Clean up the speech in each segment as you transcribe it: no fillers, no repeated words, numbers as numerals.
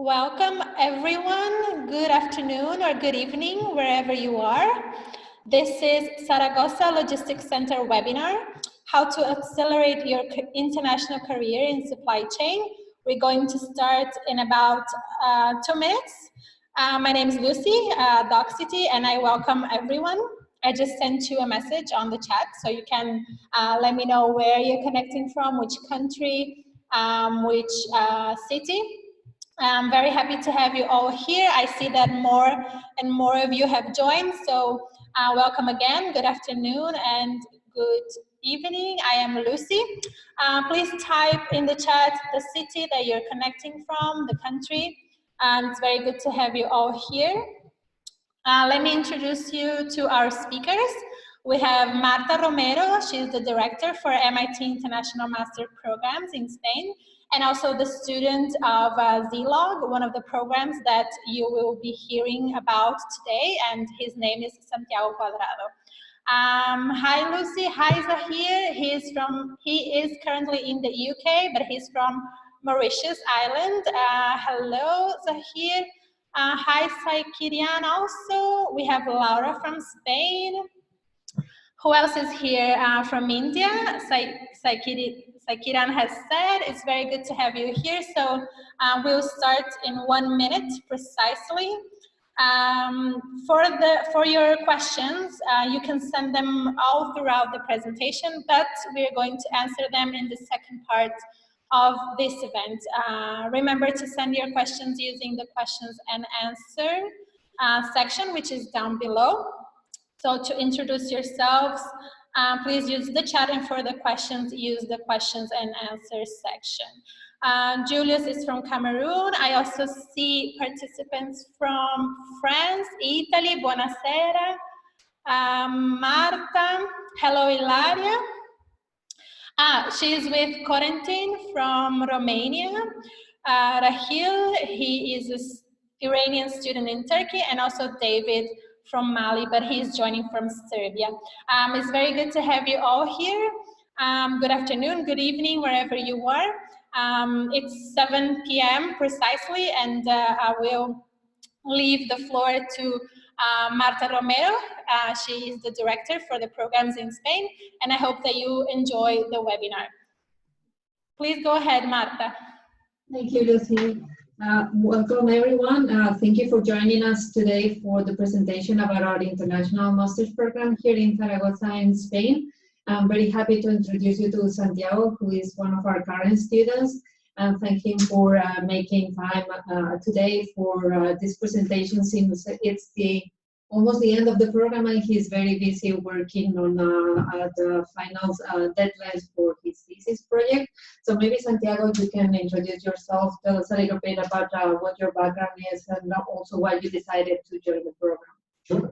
Welcome everyone. Good afternoon or good evening, wherever you are. This is Zaragoza Logistics Center webinar, How to Accelerate Your International Career in Supply Chain. We're going to start in about 2 minutes. My name is Lucy, DocCity, and I welcome everyone. I just sent you a message on the chat, so you can let me know where you're connecting from, which country, which city. I'm very happy to have you all here. I see that more and more of you have joined, so welcome again. Good afternoon and good evening. I am Lucy. Please type in the chat the city that you're connecting from, the country. It's very good to have you all here. Let me introduce you to our speakers. We have Marta Romero. She's the director for MIT International Master Programs in Spain, and also the student of ZLog, one of the programs that you will be hearing about today, and his name is Santiago Cuadrado. Hi Lucy, hi Zahir. He is currently in the UK, but he's from Mauritius Island. Hello Zahir. Hi Saikirian also. We have Laura from Spain. Who else is here from India? Saikiran has said it's very good to have you here. So we'll start in 1 minute precisely. For your questions, you can send them all throughout the presentation, but we're going to answer them in the second part of this event. Remember to send your questions using the questions and answer section, which is down below. So to introduce yourselves, please use the chat, and for the questions, use the questions and answers section. Julius is from Cameroon. I also see participants from France, Italy, buonasera. Marta, hello Ilaria. She is with Corentin from Romania. Rahil, he is an Iranian student in Turkey, and also David from Mali, but he's joining from Serbia. It's very good to have you all here. Good afternoon, good evening, wherever you are. It's 7 p.m. precisely, and I will leave the floor to Marta Romero. She is the director for the programs in Spain, and I hope that you enjoy the webinar. Please go ahead, Marta. Thank you, Lucy. Welcome everyone. Thank you for joining us today for the presentation about our International Master's Program here in Zaragoza in Spain. I'm very happy to introduce you to Santiago, who is one of our current students, and thank him for making time today for this presentation, since it's almost the end of the program and he's very busy working on the final deadlines for his thesis project. So maybe Santiago, you can introduce yourself, tell us a little bit about what your background is and also why you decided to join the program. Sure.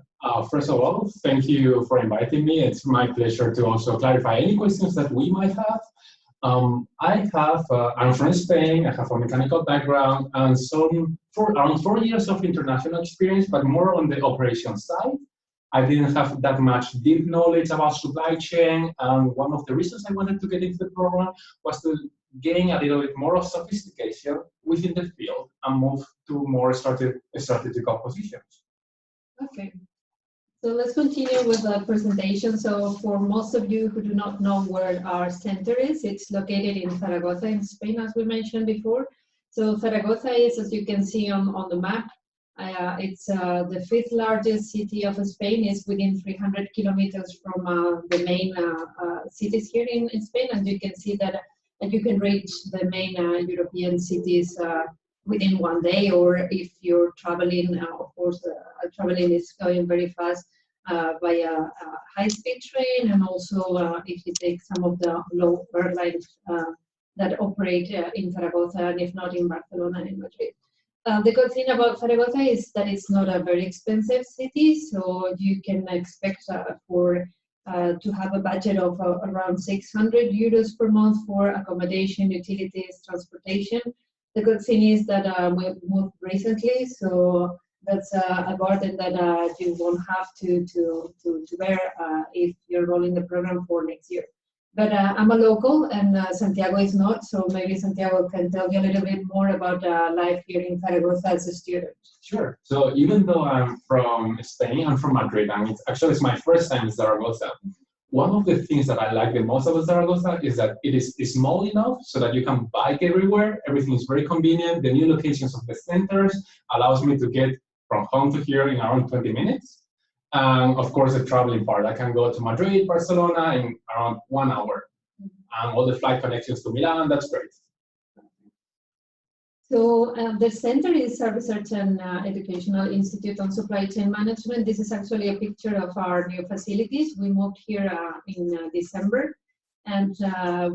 First of all, thank you for inviting me. It's my pleasure to also clarify any questions that we might have. I'm from Spain. I have a mechanical background and around 4 years of international experience, but more on the operations side. I didn't have that much deep knowledge about supply chain, and one of the reasons I wanted to get into the program was to gain a little bit more of sophistication within the field and move to more strategical positions. Okay. So let's continue with the presentation. So for most of you who do not know where our center is, it's located in Zaragoza in Spain, as we mentioned before. So Zaragoza is, as you can see on the map, it's the 5th largest city of Spain. It's within 300 kilometers from the main cities here in Spain, and you can see that you can reach the main European cities within 1 day, or if you're traveling, of course, traveling is going very fast by a high-speed train, and also if you take some of the low airlines that operate in Zaragoza, and if not in Barcelona and Madrid. The good thing about Zaragoza is that it's not a very expensive city, so you can expect to have a budget of around 600 euros per month for accommodation, utilities, transportation. The good thing is that we moved recently, so that's a burden that you won't have to bear if you're enrolling the program for next year. But I'm a local, and Santiago is not, so maybe Santiago can tell you a little bit more about life here in Zaragoza as a student. Sure. So even though I'm from Spain, I'm from Madrid, and it's my first time in Zaragoza. One of the things that I like the most about Zaragoza is that it is small enough so that you can bike everywhere. Everything is very convenient. The new locations of the centers allows me to get from home to here in around 20 minutes. And of course, the traveling part. I can go to Madrid, Barcelona in around 1 hour. And all the flight connections to Milan, that's great. So the center is a research and educational institute on supply chain management. This is actually a picture of our new facilities. We moved here in December, and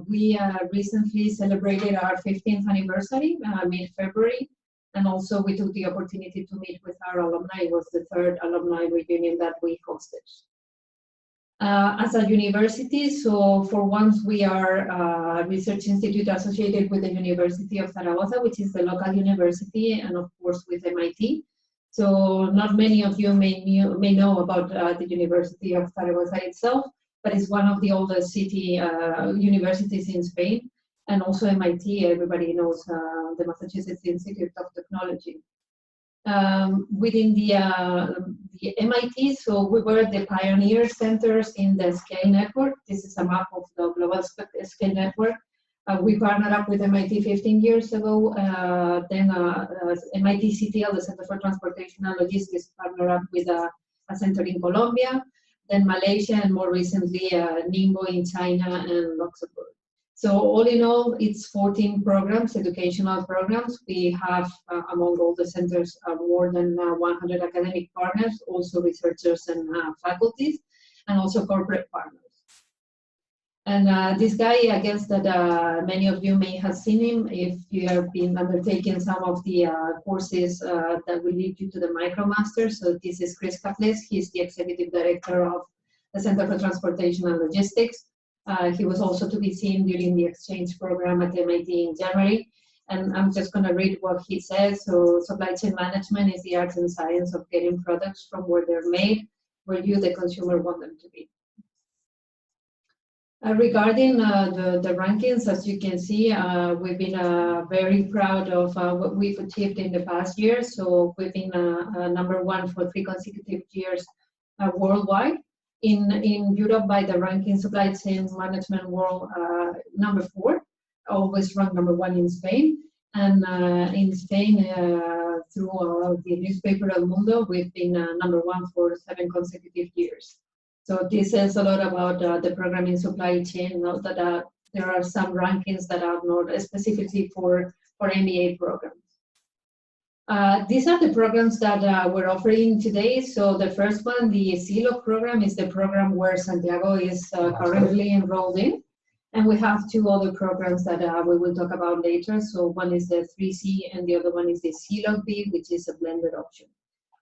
we recently celebrated our 15th anniversary, mid-February, and also we took the opportunity to meet with our alumni. It was the third alumni reunion that we hosted. As a university, so for once we are a research institute associated with the University of Zaragoza, which is the local university, and of course with MIT. So not many of you may know about the University of Zaragoza itself, but it's one of the oldest city universities in Spain, and also MIT, everybody knows the Massachusetts Institute of Technology. Within the MIT, so we were the pioneer centers in the scale network. This is a map of the global scale network. We partnered up with MIT 15 years ago. Then MIT CTL, the Center for Transportation and Logistics, partnered up with a center in Colombia, then Malaysia, and more recently Ningbo in China and Luxembourg. So all in all, it's 14 programs, educational programs. We have, among all the centers, more than 100 academic partners, also researchers and faculties, and also corporate partners. And this guy, I guess that many of you may have seen him if you have been undertaking some of the courses that will lead you to the MicroMaster. So this is Chris Caples. He's the executive director of the Center for Transportation and Logistics. He was also to be seen during the exchange program at MIT in January. And I'm just going to read what he says. So supply chain management is the art and science of getting products from where they're made, where you, the consumer, want them to be. Regarding the rankings, as you can see, we've been very proud of what we've achieved in the past year. So we've been #1 for 3 consecutive years worldwide. In Europe, by the ranking Supply Chain Management World, #4, always ranked #1 in Spain. And in Spain, through the newspaper El Mundo, we've been #1 for 7 consecutive years. So this says a lot about the program in supply chain. Note that there are some rankings that are not specifically for MBA programs. These are the programs that we're offering today. So the first one, the CLOG program, is the program where Santiago is currently enrolled in. And we have 2 other programs that we will talk about later. So one is the 3C and the other one is the CLOG-B, which is a blended option.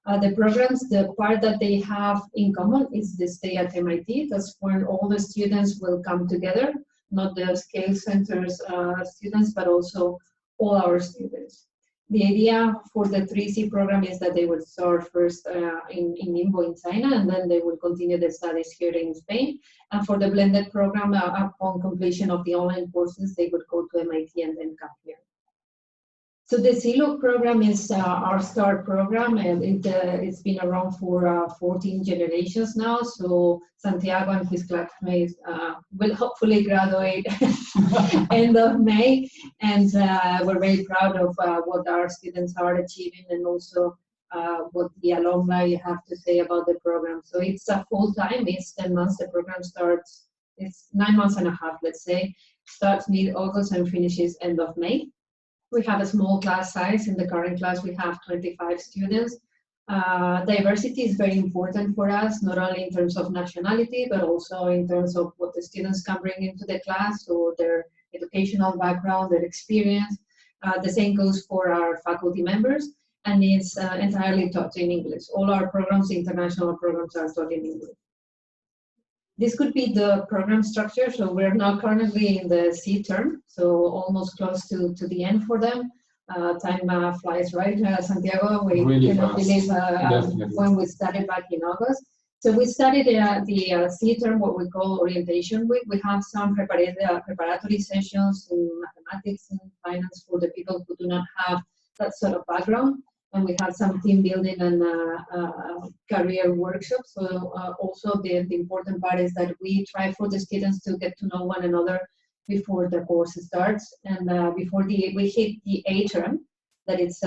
The programs, the part that they have in common is the stay at MIT. That's when all the students will come together, not the scale centers students, but also all our students. The idea for the 3C program is that they will start first in Ningbo in China, and then they will continue the studies here in Spain. And for the blended program, upon completion of the online courses, they would go to MIT and then come here. So the CLOG program is our START program, and it's been around for 14 generations now. So Santiago and his classmates will hopefully graduate end of May, and we're very proud of what our students are achieving, and also what the alumni have to say about the program. So it's a full time, it's 10 months. The program starts, it's 9 months and a half, let's say, starts mid-August and finishes end of May. We have a small class size. In the current class, we have 25 students. Diversity is very important for us, not only in terms of nationality, but also in terms of what the students can bring into the class, so their educational background, their experience. The same goes for our faculty members, and it's entirely taught in English. All our programs, international programs, are taught in English. This could be the program structure. So we're now currently in the C term, so almost close to the end for them. Time flies, right, Santiago? We really cannot fast. believe when we started back in August. So we started the C-term, what we call orientation week. We have some preparatory sessions in mathematics and finance for the people who do not have that sort of background. And we have some team building and career workshops. So also the important part is that we try for the students to get to know one another before the course starts. And before we hit the A-term, that it's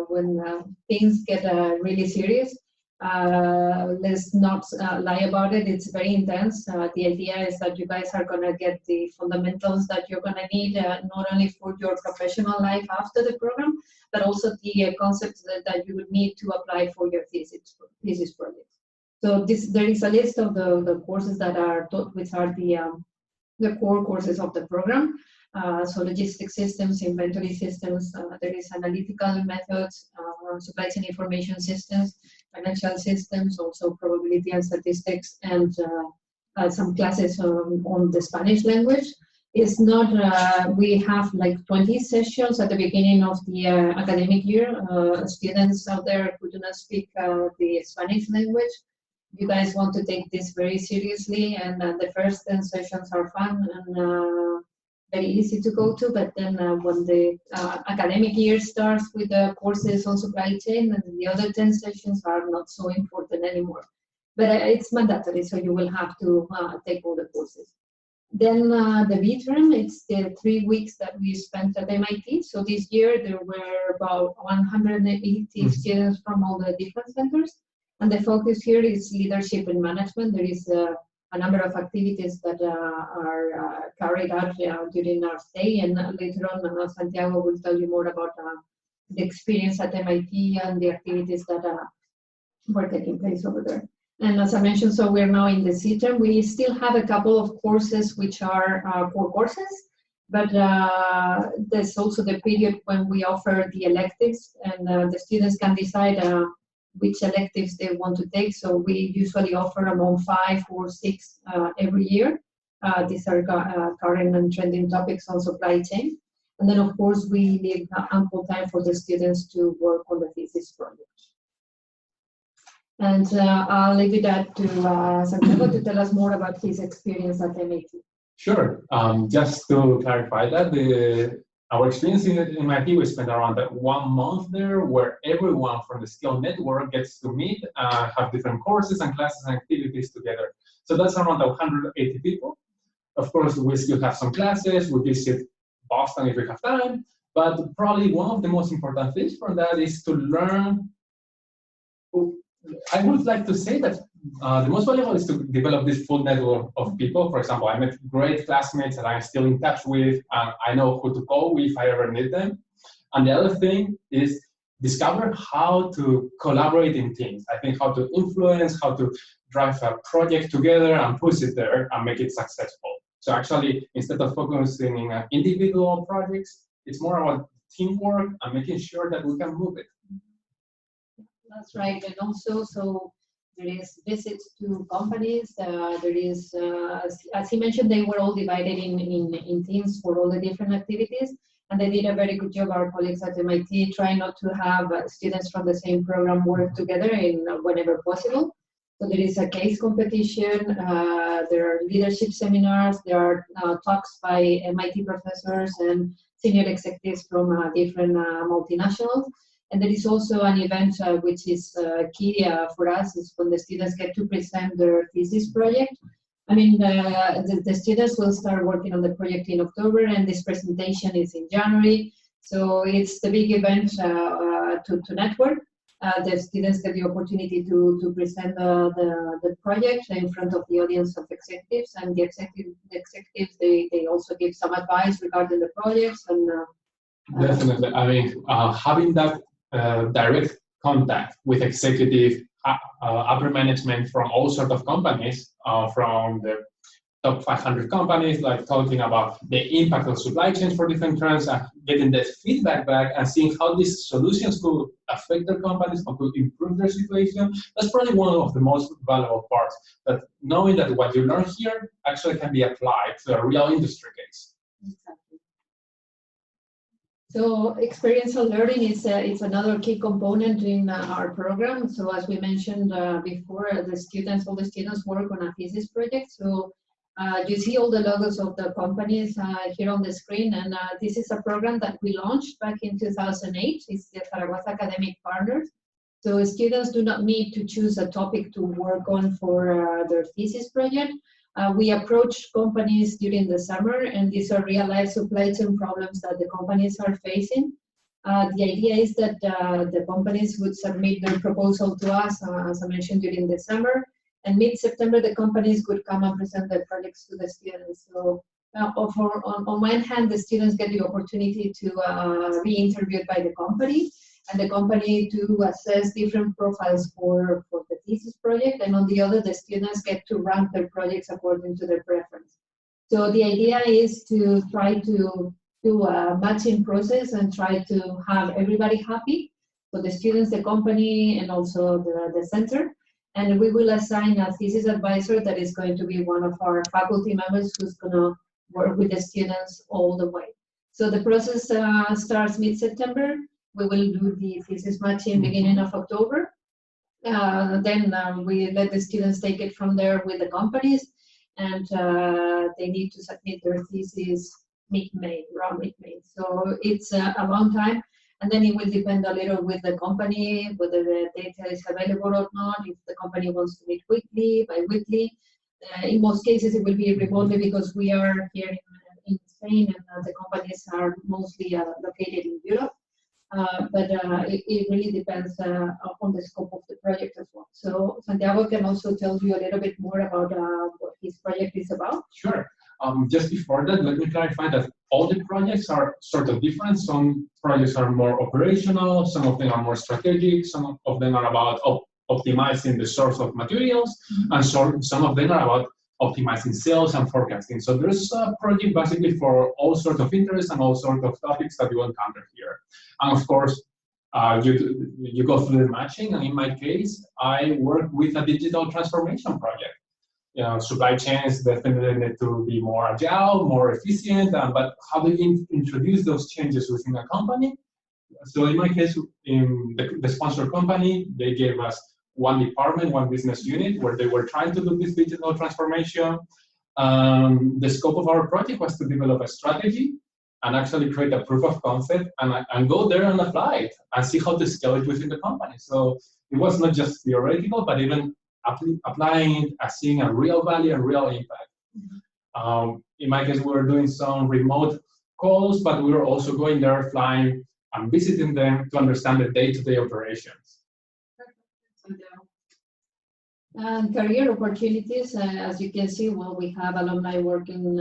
when things get really serious. Let's not lie about it. It's very intense. The idea is that you guys are going to get the fundamentals that you're going to need not only for your professional life after the program, but also the concepts that you would need to apply for your thesis project. So there is a list of the courses that are taught, which are the core courses of the program. So logistic systems, inventory systems, there is analytical methods, supply chain information systems, financial systems, also probability and statistics, and some classes on the Spanish language. It's not, we have like 20 sessions at the beginning of the academic year. Students out there who do not speak the Spanish language, you guys want to take this very seriously, and the first 10 sessions are fun and very easy to go to, but then when the academic year starts with the courses on supply chain, and the other 10 sessions are not so important anymore. But it's mandatory, so you will have to take all the courses. Then the B term, it's the 3 weeks that we spent at MIT. So this year there were about 180 students from all the different centers. And the focus here is leadership and management. There is a number of activities that are carried out during our stay, and later on Santiago will tell you more about the experience at MIT and the activities that were taking place over there. And as I mentioned, so we're now in the C term. We still have a couple of courses which are core courses, but there's also the period when we offer the electives, and the students can decide which electives they want to take. So we usually offer among 5 or 6 every year. These are current and trending topics on supply chain. And then of course we leave ample time for the students to work on the thesis project. And I'll leave it up to Santiago to tell us more about his experience at MIT. Sure. Just to clarify that, our experience in MIT, we spent around 1 month there, where everyone from the skill network gets to meet, have different courses and classes and activities together. So that's around 180 people. Of course, we still have some classes. We visit Boston if we have time. But probably one of the most important things from that is to learn. I would like to say that the most valuable is to develop this full network of people. For example, I met great classmates that I'm still in touch with, and I know who to call if I ever need them. And the other thing is discover how to collaborate in teams. I think how to influence, how to drive a project together and push it there and make it successful. So actually, instead of focusing on individual projects, it's more about teamwork and making sure that we can move it. That's right, and also, so there is visits to companies. There is, as he mentioned, they were all divided in teams for all the different activities, and they did a very good job. Our colleagues at MIT trying not to have students from the same program work together in whenever possible. So there is a case competition. There are leadership seminars. There are talks by MIT professors and senior executives from different multinationals. And there is also an event which is key for us, is when the students get to present their thesis project. I mean, the students will start working on the project in October, and this presentation is in January. So it's the big event to network. The students get the opportunity to present the project in front of the audience of executives, and the executives, they also give some advice regarding the projects. And definitely, I mean, having that direct contact with executive upper management from all sorts of companies, from the top 500 companies, like talking about the impact of supply chains for different trends, and getting that feedback back and seeing how these solutions could affect their companies, how could improve their situation. That's probably one of the most valuable parts, that knowing that what you learn here actually can be applied to a real industry case. Exactly. So experiential learning is it's another key component in our program. So as we mentioned before, all the students work on a thesis project. So you see all the logos of the companies here on the screen, and this is a program that we launched back in 2008. It's the Zaragoza Academic Partners. So students do not need to choose a topic to work on for their thesis project. We approach companies during the summer, and these are real-life supply chain problems that the companies are facing. The idea is that the companies would submit their proposal to us, as I mentioned, during the summer, and mid-September the companies would come and present their projects to the students. So on one hand, the students get the opportunity to be interviewed by the company, and the company to assess different profiles for the thesis project, and on the other, the students get to rank their projects according to their preference. So the idea is to try to do a matching process and try to have everybody happy, so the students, the company, and also the center. And we will assign a thesis advisor that is going to be one of our faculty members who's going to work with the students all the way. So the process starts mid-September. We will do the thesis matching beginning of October. Then we let the students take it from there with the companies, and they need to submit their thesis mid-May, around mid-May. So it's a long time, and then it will depend a little with the company, whether the data is available or not, if the company wants to meet weekly, bi-weekly. In most cases, it will be remotely because we are here in Spain, and the companies are mostly located in Europe. But it really depends on the scope of the project as well. So Santiago can also tell you a little bit more about what his project is about. Sure. Just before that, let me clarify that all the projects are sort of different. Some projects are more operational, some of them are more strategic, some of them are about optimizing the source of materials, and some of them are about optimizing sales and forecasting. So there's a project basically for all sorts of interests and all sorts of topics that you encounter here. And of course, you go through the matching, and in my case, I work with a digital transformation project. Supply chains definitely need to be more agile, more efficient, but how do you introduce those changes within a company? So in my case, in the sponsor company, they gave us one department, one business unit, where they were trying to do this digital transformation. The scope of our project was to develop a strategy and actually create a proof of concept and go there and apply it and see how to scale it within the company. So it was not just theoretical, but even applying it and seeing a real value and real impact. In my case, we were doing some remote calls, but we were also going there, flying and visiting them to understand the day-to-day operations. And career opportunities, as you can see, well, we have alumni working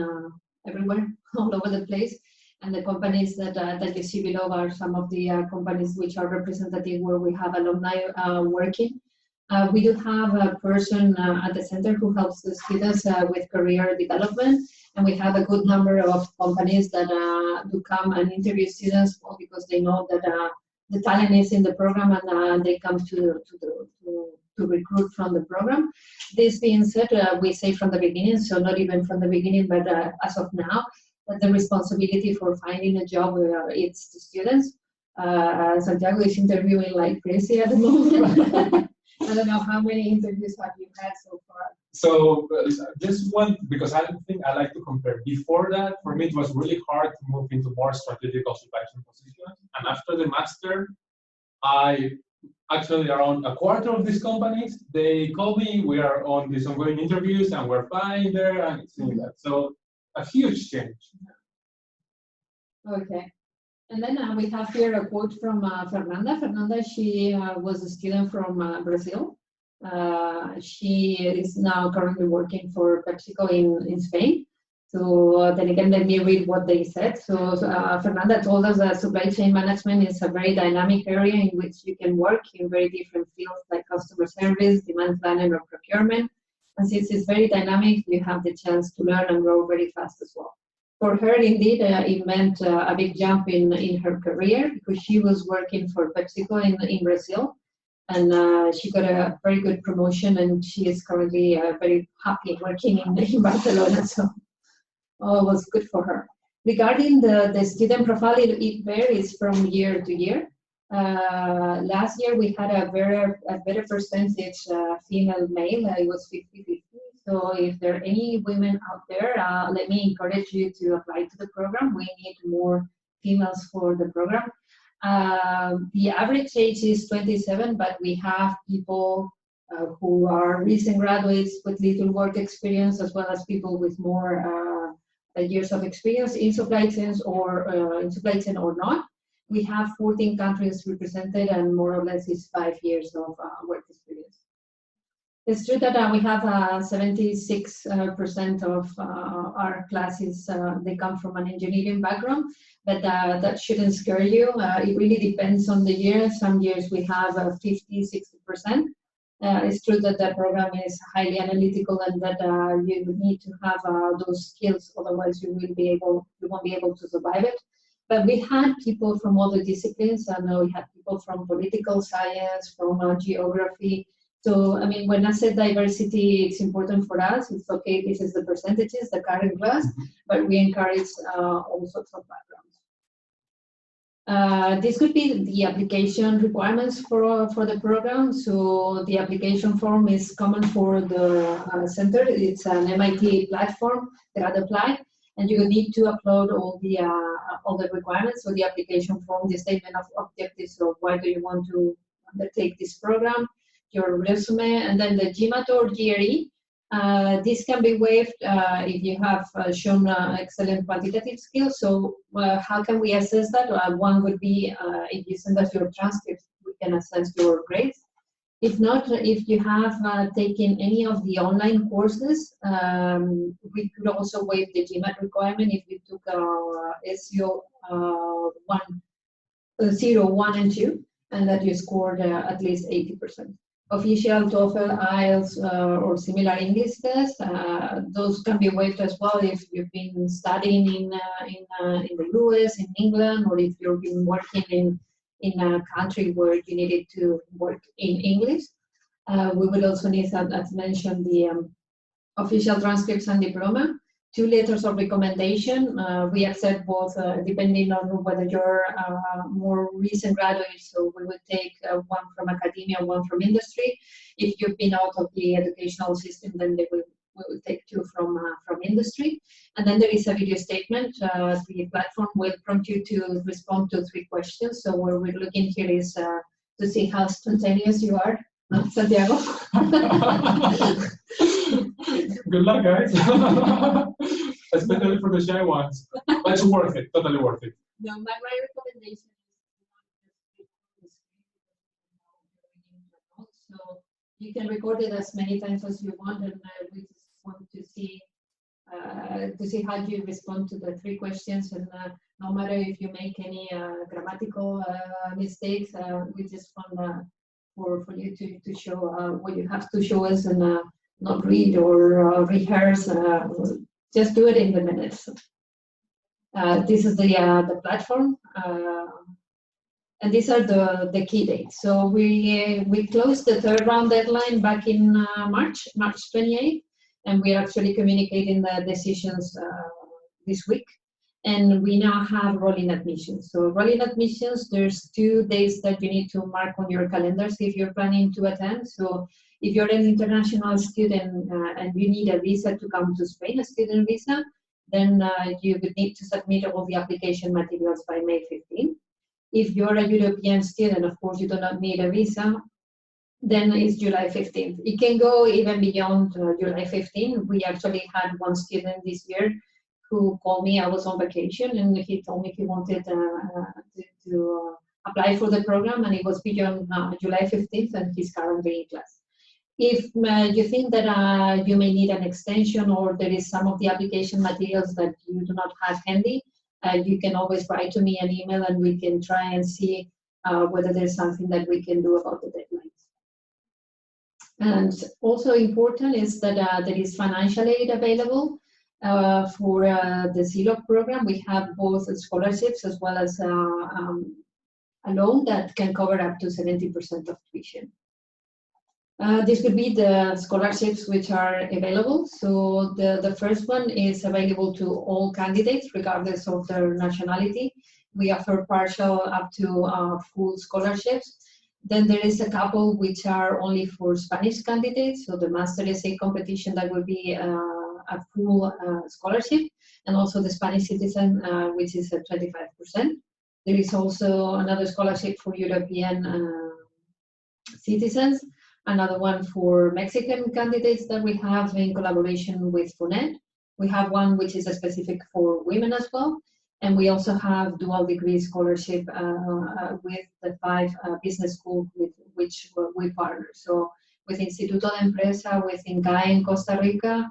everywhere, all over the place. And the companies that you see below are some of the companies which are representative where we have alumni working. We do have a person at the center who helps the students with career development, and we have a good number of companies that do come and interview students because they know that the talent is in the program, and they come to recruit from the program. This being said, we say from the beginning, so not even from the beginning, but as of now, that the responsibility for finding a job, it's the students. Santiago is interviewing like crazy at the moment. I don't know how many interviews have you had so far? So just one, because I think I like to compare. Before that, for me, it was really hard to move into more strategic supply chain positions. And after the master, I actually around a quarter of these companies, they call me, we are on these ongoing interviews and we're flying there and seeing that. So a huge change. Okay. And then we have here a quote from Fernanda. Fernanda, she was a student from Brazil. She is now currently working for PepsiCo in Spain. So then again, let me read what they said. So Fernanda told us that supply chain management is a very dynamic area in which you can work in very different fields like customer service, demand planning, or procurement. And since it's very dynamic, you have the chance to learn and grow very fast as well. For her, indeed, it meant a big jump in her career because she was working for PepsiCo in Brazil, and she got a very good promotion, and she is currently very happy working in Barcelona. So all was good for her. Regarding the student profile, it varies from year to year. Last year we had a better percentage female male. It was 50-50. So if there are any women out there, let me encourage you to apply to the program. We need more females for the program. The average age is 27, but we have people who are recent graduates with little work experience, as well as people with more years of experience in supply chains or not. We have 14 countries represented, and more or less is 5 years of work experience. It's true that we have 76% of our classes, they come from an engineering background, but that shouldn't scare you. It really depends on the year. Some years we have 50-60%. It's true that the program is highly analytical and that you need to have those skills, otherwise you won't be able to survive it. But we had people from other disciplines. I know we had people from political science, from geography. So, I mean, when I said diversity, it's important for us. It's okay, this is the percentages, the current class, but we encourage all sorts of backgrounds. This could be the application requirements for the program. So the application form is common for the center. It's an MIT platform that apply, and you need to upload all the requirements. So the application form, the statement of objectives, so why do you want to undertake this program, your resume, and then the GMAT or GRE. This can be waived if you have shown excellent quantitative skills. So how can we assess that? One would be if you send us your transcripts, we can assess your grades. If not, if you have taken any of the online courses, we could also waive the GMAT requirement if you took SEO 0, 1, and 2, and that you scored at least 80%. Official TOEFL, IELTS, or similar English tests, those can be waived as well if you've been studying in the US, in England, or if you've been working in a country where you needed to work in English. We would also need, as mentioned, the official transcripts and diploma. 2 letters of recommendation. We accept both, depending on whether you're more recent graduate, so we would take one from academia, one from industry. If you've been out of the educational system, then we will take 2 from industry. And then there is a video statement. The platform will prompt you to respond to 3 questions. So what we're looking here is to see how spontaneous you are, Santiago. Good luck, guys. Especially for the shy ones. But it's worth it, totally worth it. No, my recommendation is so you can record it as many times as you want, and we just want to see how you respond to the 3 questions, and no matter if you make any grammatical mistakes, we just want for you to show what you have to show us, and not read or rehearse. Just do it in the minutes. This is the platform, and these are the key dates. So we closed the 3rd round deadline back in March 28th, and we're actually communicating the decisions this week. And we now have rolling admissions. So rolling admissions, there's 2 days that you need to mark on your calendars if you're planning to attend. So if you're an international student and you need a visa to come to Spain, a student visa, then you would need to submit all the application materials by May 15th. If you're a European student, of course, you do not need a visa, then it's July 15th. It can go even beyond July 15th. We actually had one student this year who called me. I was on vacation, and he told me he wanted to apply for the program, and it was beyond July 15th, and he's currently in class. If you think that you may need an extension, or there is some of the application materials that you do not have handy, you can always write to me an email, and we can try and see whether there's something that we can do about the deadlines. And also important is that there is financial aid available. For the CELOC program, we have both scholarships as well as a loan that can cover up to 70% of tuition. This could be the scholarships which are available. So the first one is available to all candidates, regardless of their nationality. We offer partial up to full scholarships. Then there is a couple which are only for Spanish candidates. So the Master Essay competition, that would be a full scholarship, and also the Spanish citizen, which is at 25%. There is also another scholarship for European citizens, another one for Mexican candidates that we have in collaboration with FUNED. We have one which is specific for women as well. And we also have dual degree scholarship with the 5 business schools with which we partner. So with Instituto de Empresa, with INCAE in Costa Rica,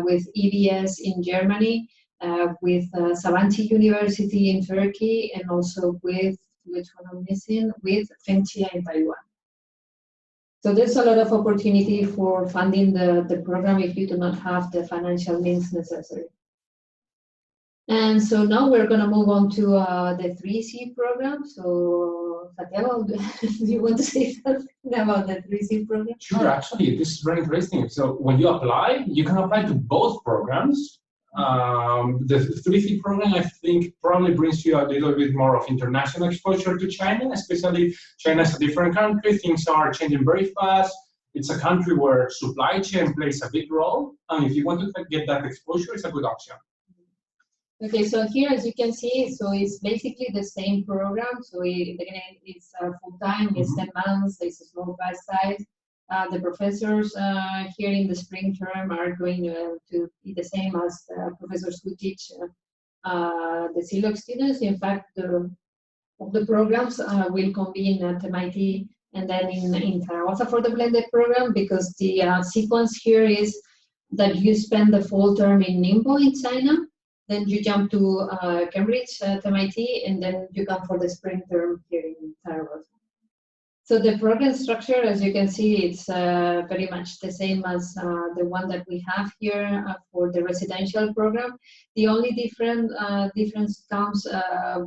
with EBS in Germany, with Sabancı University in Turkey, and also with, which one I'm missing, with Fenchia in Taiwan. So there's a lot of opportunity for funding the program if you do not have the financial means necessary. And so now we're going to move on to the 3C program. So Santiago, do you want to say something about the 3C program? Sure, actually, this is very interesting. So when you apply, you can apply to both programs. The 3C program, I think, probably brings you a little bit more of international exposure to China, especially China is a different country. Things are changing very fast. It's a country where supply chain plays a big role. And if you want to get that exposure, it's a good option. Okay, so here, as you can see, so it's basically the same program. So it's full-time, it's 10 months, it's a small class size. The professors here in the spring term are going to be the same as the professors who teach the CLOC students. In fact, all the programs will convene at MIT and then in Zaragoza for the blended program, because the sequence here is that you spend the fall term in Ningbo in China, then you jump to Cambridge at MIT, and then you come for the spring term here in Zaragoza. So the program structure, as you can see, it's very much the same as the one that we have here for the residential program. The only difference comes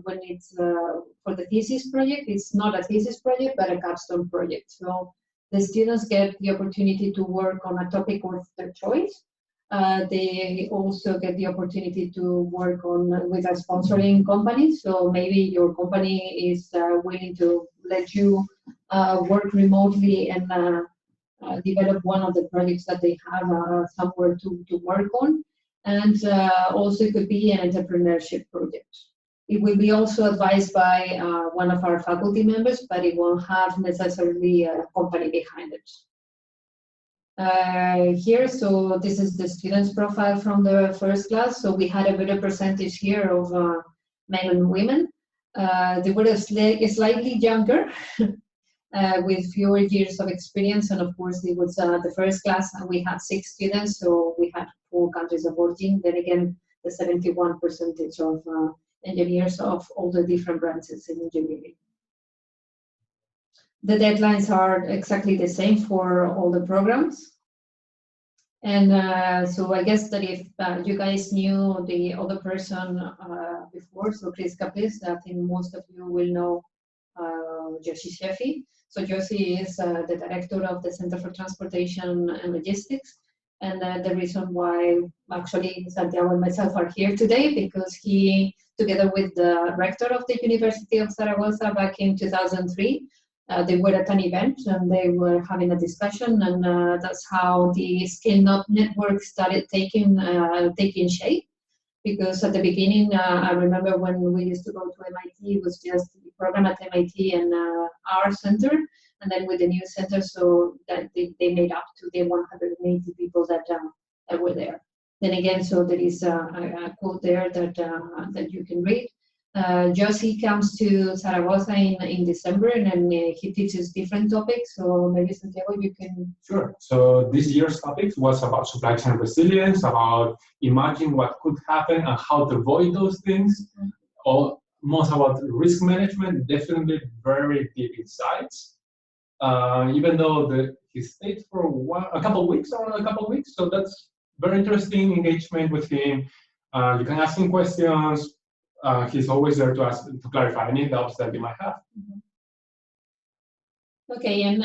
when it's for the thesis project. It's not a thesis project, but a capstone project. So the students get the opportunity to work on a topic of their choice. They also get the opportunity to work on with a sponsoring company. So maybe your company is willing to let you work remotely and develop one of the projects that they have somewhere to work on. And also it could be an entrepreneurship project. It will be also advised by one of our faculty members, but it won't have necessarily a company behind it. Here, so this is the students' profile from the first class. So we had a better percentage here of men and women. They were slightly younger, with fewer years of experience, and of course it was the first class, and we had 6 students, so we had 4 countries of origin. Then again, the 71% of engineers of all the different branches in engineering. The deadlines are exactly the same for all the programs. And so I guess that if you guys knew the other person before, so Chris Capis, I think most of you will know Joshi Sheffi. So Joshi is the director of the Center for Transportation and Logistics. And the reason why actually Santiago and myself are here today, because he, together with the rector of the University of Zaragoza back in 2003, they were at an event and they were having a discussion, and that's how the Scale Network started taking shape. Because at the beginning, I remember when we used to go to MIT, it was just the program at MIT and our center, and then with the new center, so that they made up to the 180 people that were there. Then again, so there is a quote there that you can read. Josie comes to Zaragoza in December, and then he teaches different topics. So maybe Santiago, you can. Sure. So this year's topic was about supply chain resilience, about imagining what could happen and how to avoid those things. Or most about risk management, definitely very deep insights. Even though he stayed for a couple of weeks, so that's very interesting engagement with him. You can ask him questions. He's always there to clarify any doubts that you might have. Okay, and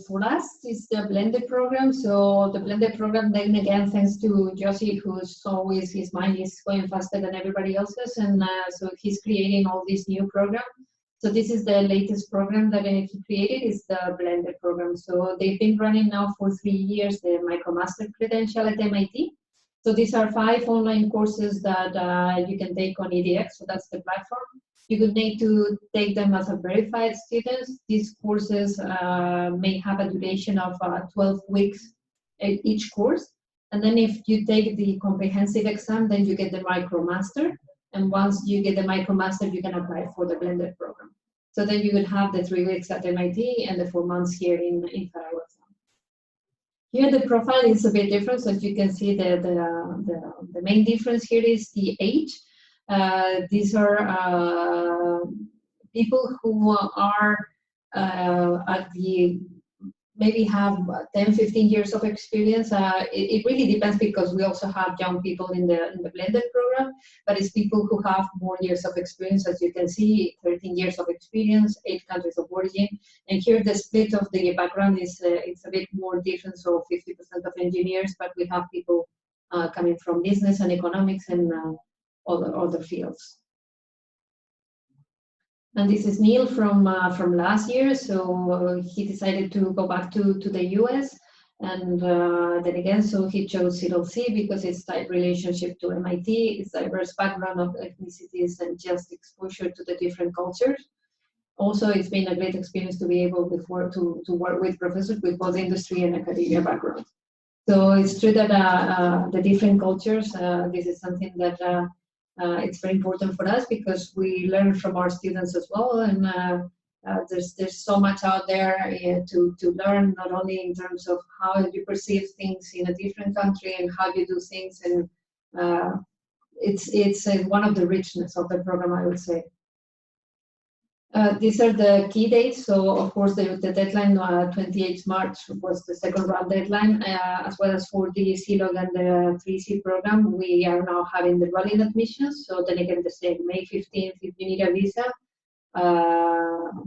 for us, it's the blended program. So the blended program, then again, thanks to Josie, who's always, his mind is going faster than everybody else's, and so he's creating all these new programs. So this is the latest program that he created, is the blended program. So they've been running now for 3 years, the MicroMaster credential at MIT. So these are 5 online courses that you can take on EDX, so that's the platform. You would need to take them as a verified student. These courses may have a duration of 12 weeks each course. And then if you take the comprehensive exam, then you get the MicroMaster. And once you get the MicroMaster, you can apply for the blended program. So then you would have the 3 weeks at MIT and the 4 months here in Zaragoza. Here the profile is a bit different. So as you can see, the main difference here is the age. These are people who are at the maybe have 10, 15 years of experience. It really depends, because we also have young people in the blended program, but it's people who have more years of experience. As you can see, 13 years of experience, 8 countries of origin. And here the split of the background is it's a bit more different, so 50% of engineers, but we have people coming from business and economics and other fields. And this is Neil from last year. So he decided to go back to the US, and then again, so he chose CITL-C because it's tight relationship to MIT, its diverse background of ethnicities, and just exposure to the different cultures. Also, it's been a great experience to be able to work with professors with both industry and academia backgrounds. So it's true that the different cultures, this is something that it's very important for us, because we learn from our students as well, and there's so much out there to learn, not only in terms of how you perceive things in a different country and how you do things, and it's one of the richness of the program, I would say. These are the key dates. So of course the deadline 28 March was the second round deadline, as well as for the CLOG and the 3C program. We are now having the rolling admissions. So then again, the same, May 15th if you need a visa,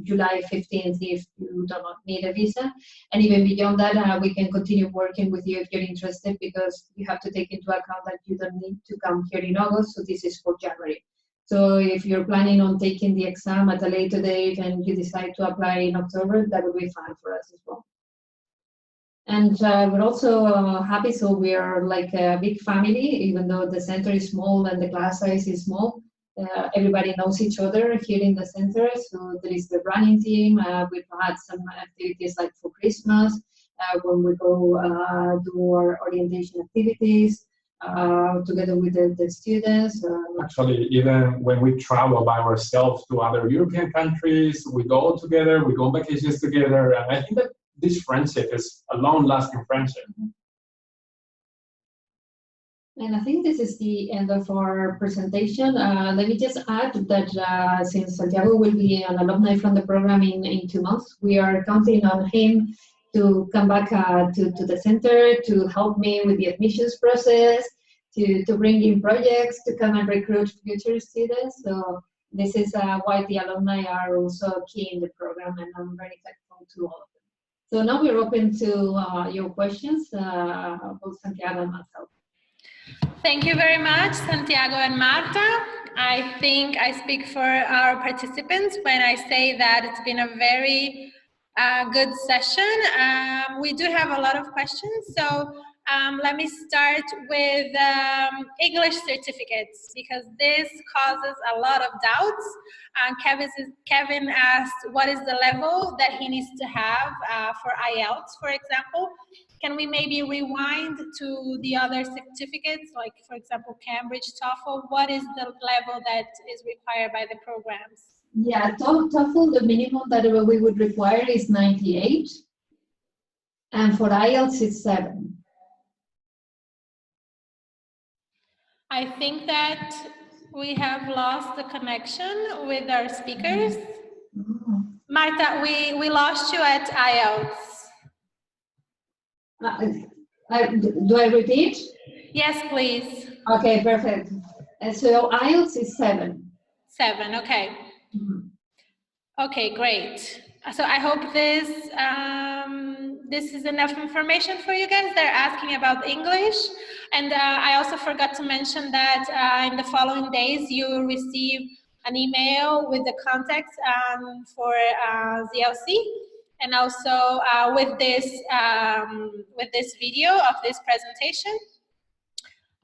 July 15th if you do not need a visa. And even beyond that, we can continue working with you if you're interested, because you have to take into account that you don't need to come here in August. So this is for January. So if you're planning on taking the exam at a later date and you decide to apply in October, that would be fine for us as well. And we're also happy, so we are like a big family, even though the center is small and the class size is small. Everybody knows each other here in the center. So there is the running team. We've had some activities like for Christmas, when we go do our orientation activities. Together with the students. Actually, even when we travel by ourselves to other European countries, we go together, we go on vacations together, and I think that this friendship is a long-lasting friendship. And I think this is the end of our presentation. Let me just add that since Santiago will be an alumni from the program in 2 months, we are counting on him to come back to the center to help me with the admissions process, to bring in projects, to come and recruit future students. So this is why the alumni are also key in the program, and I'm very thankful to all of them. So now we're open to your questions, both Santiago and myself. Thank you very much, Santiago and Marta. I think I speak for our participants when I say that it's been a very good session. We do have a lot of questions, so let me start with English certificates, because this causes a lot of doubts. Kevin asked what is the level that he needs to have for IELTS, for example. Can we maybe rewind to the other certificates, like for example Cambridge, TOEFL? What is the level that is required by the programs? Yeah, TOEFL, the minimum that we would require is 98, and for IELTS it's 7. I think that we have lost the connection with our speakers. Marta, we lost you at IELTS. Do I repeat? Yes, please. Okay, perfect. So IELTS is 7. 7, okay. Mm-hmm. Okay, great. So I hope this this is enough information for you guys. They're asking about English, and I also forgot to mention that in the following days you will receive an email with the contacts for ZLC, and also with this video of this presentation.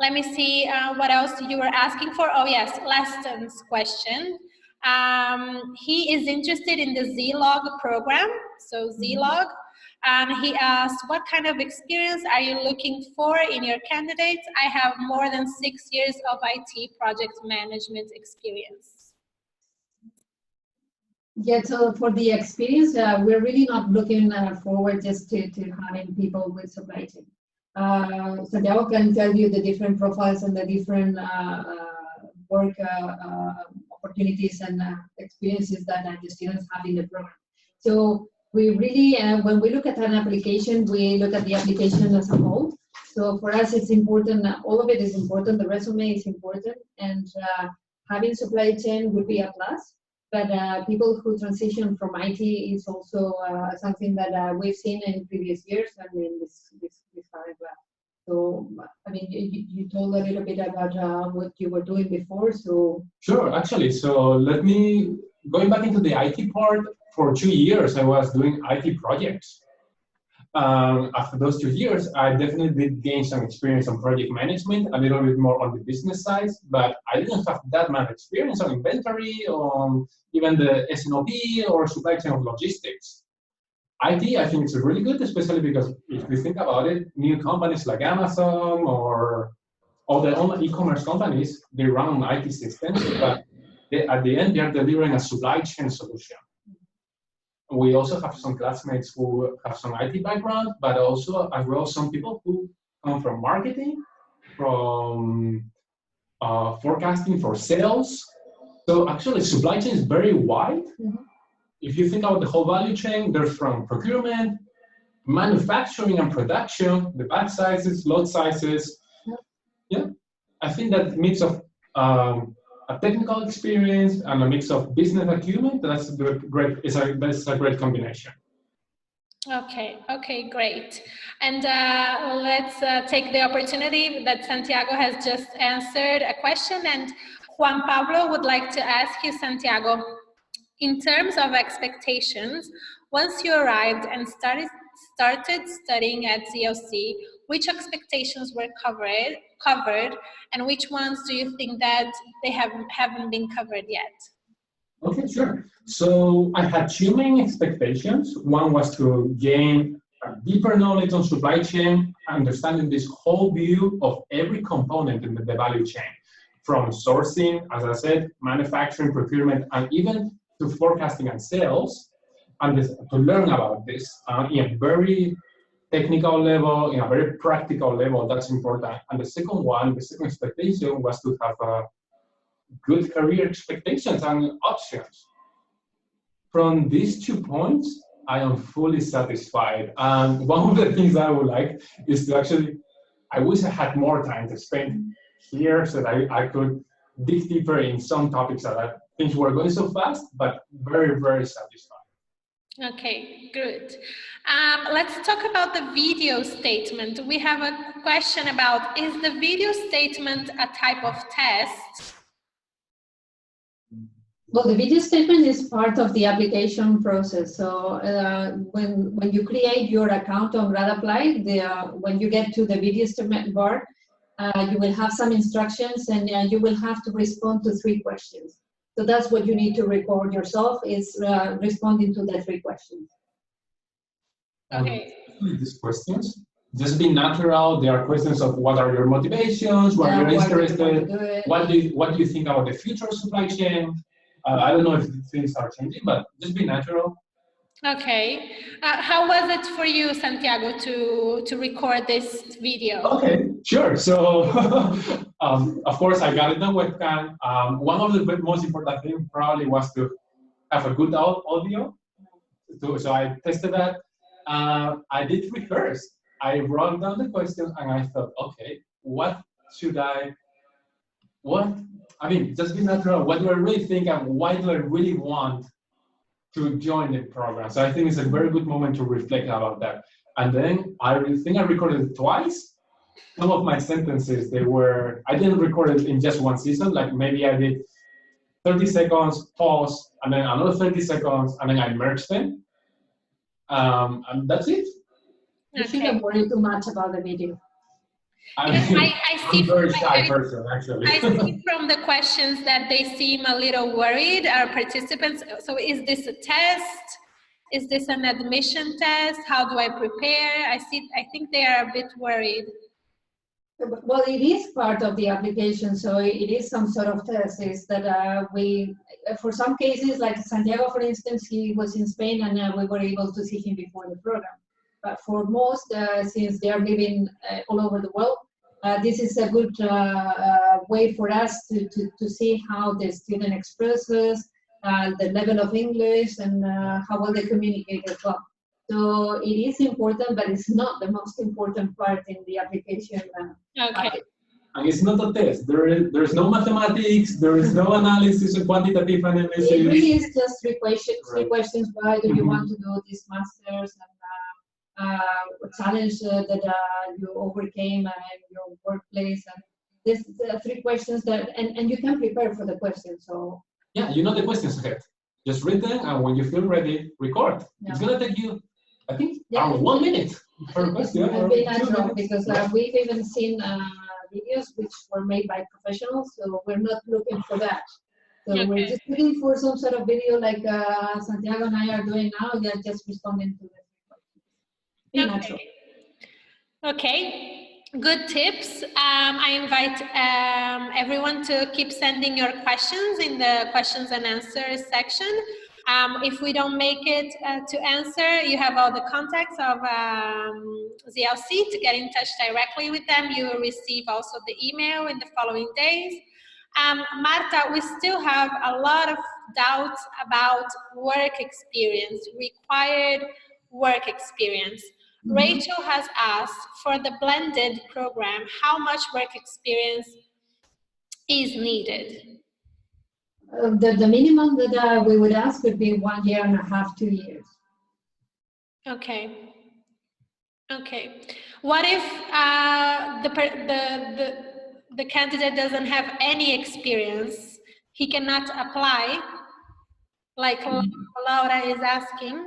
Let me see what else you were asking for. Oh yes, Laston's question. He is interested in the Zlog program, so Zlog. He asked, what kind of experience are you looking for in your candidates? I have more than 6 years of IT project management experience. Yeah, so for the experience, we're really not looking forward just to having people with supply chain. Santiago can tell you the different profiles and the different work opportunities and experiences that the students have in the program. So we really, when we look at an application, we look at the application as a whole. So for us, it's important, all of it is important, the resume is important, and having supply chain would be a plus. But people who transition from IT is also something that we've seen in previous years and in this current class. So, I mean, you told a little bit about what you were doing before, so. Sure, actually, so let me, going back into the IT part, for 2 years I was doing IT projects. After those 2 years, I definitely did gain some experience on project management, a little bit more on the business side, but I didn't have that much experience on inventory, on even the S&OP or supply chain of logistics. IT, I think it's really good, especially because if you think about it, new companies like Amazon or all the online e-commerce companies, they run on IT systems, but at the end, they're delivering a supply chain solution. We also have some classmates who have some IT background, but also as well some people who come from marketing, from forecasting for sales. So actually, supply chain is very wide. Mm-hmm. If you think about the whole value chain, there's from procurement, manufacturing and production, the batch sizes, lot sizes. Yeah, I think that mix of a technical experience and a mix of business acumen, that's a great. That's a great combination. Okay, great. And let's take the opportunity that Santiago has just answered a question, and Juan Pablo would like to ask you, Santiago, in terms of expectations, once you arrived and started studying at ZLC, which expectations were covered, and which ones do you think that they haven't been covered yet? Okay, sure. So I had 2 main expectations. One was to gain a deeper knowledge on supply chain, understanding this whole view of every component in the value chain, from sourcing, as I said, manufacturing, procurement, and even to forecasting and sales, and to learn about this in a very technical level, in a very practical level. That's important. And the second expectation was to have a good career expectations and options. From these 2 points, I am fully satisfied. And one of the things I would like is to actually, I wish I had more time to spend here so that I could dig deeper in some topics that things were going so fast, but very, very satisfied. Okay, good. Let's talk about the video statement. We have a question about, is the video statement a type of test? Well, the video statement is part of the application process. So when you create your account on GradApply, when you get to the video statement bar, you will have some instructions, and you will have to respond to 3 questions. So that's what you need to record yourself, is responding to the 3 questions. Okay. These questions, just be natural. There are questions of what are your motivations, what you're interested, what do you think about the future of supply chain. I don't know if things are changing, but just be natural. Okay. How was it for you, Santiago, to record this video? Okay, sure. So, of course, I got it on webcam. One of the most important things probably was to have a good audio. So I tested that. I did rehearse. I wrote down the questions, and I thought, okay, I mean, just be natural. What do I really think, and why do I really want to join the program. So I think it's a very good moment to reflect about that. And then I think I recorded it twice. Some of my sentences, I didn't record it in just one season, like maybe I did 30 seconds, pause, and then another 30 seconds, and then I merged them. And that's it. You shouldn't worry too much about the video. I'm a very shy person, actually. I see from the questions that they seem a little worried, our participants. So is this a test? Is this an admission test? How do I prepare? I think they are a bit worried. Well, it is part of the application, so it is some sort of test. Is that for some cases, like Santiago, for instance, he was in Spain and we were able to see him before the program. But for most, since they are living all over the world, this is a good way for us to see how the student expresses, the level of English, and how well they communicate as well. So it is important, but it's not the most important part in the application. Okay. And it's not a test. There's no mathematics. There is no analysis or quantitative analysis. It really is just three questions. Three questions. Why do you want to do this master's? And challenge that you overcame in your workplace. And this three questions that, and you can prepare for the questions. So yeah, you know the questions ahead. Just read them, and when you feel ready, record. Yeah. It's gonna take you, I think, around 1 minute per question. It's very natural because we've even seen videos which were made by professionals, so we're not looking for that. So we're just looking for some sort of video like Santiago and I are doing now, just responding to the questions. Okay, good tips. I invite everyone to keep sending your questions in the questions and answers section. If we don't make it to answer, you have all the contacts of ZLC to get in touch directly with them. You will receive also the email in the following days. Marta, we still have a lot of doubts about work experience, required work experience. Mm-hmm. Rachel has asked for the blended program, how much work experience is needed? The minimum that we would ask would be 1.5 years, 2 years. Okay. Okay. What if the candidate doesn't have any experience? He cannot apply, like Laura is asking.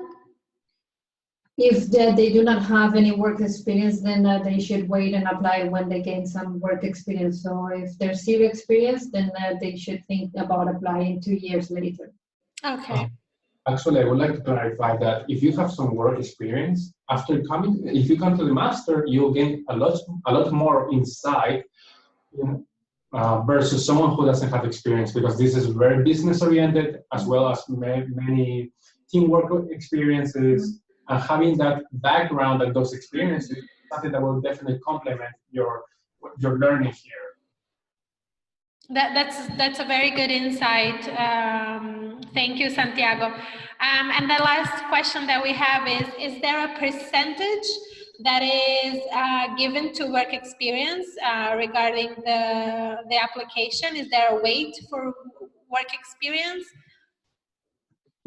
If they do not have any work experience, then they should wait and apply when they gain some work experience. So if there's zero experience, then they should think about applying 2 years later. Okay. Actually, I would like to clarify that if you have some work experience, if you come to the master, you'll gain a lot more insight versus someone who doesn't have experience, because this is very business oriented, as well as many teamwork experiences. And having that background and those experiences is something that will definitely complement your learning here. That's a very good insight. Thank you, Santiago. And the last question that we have is there a percentage that is given to work experience regarding the application? Is there a weight for work experience?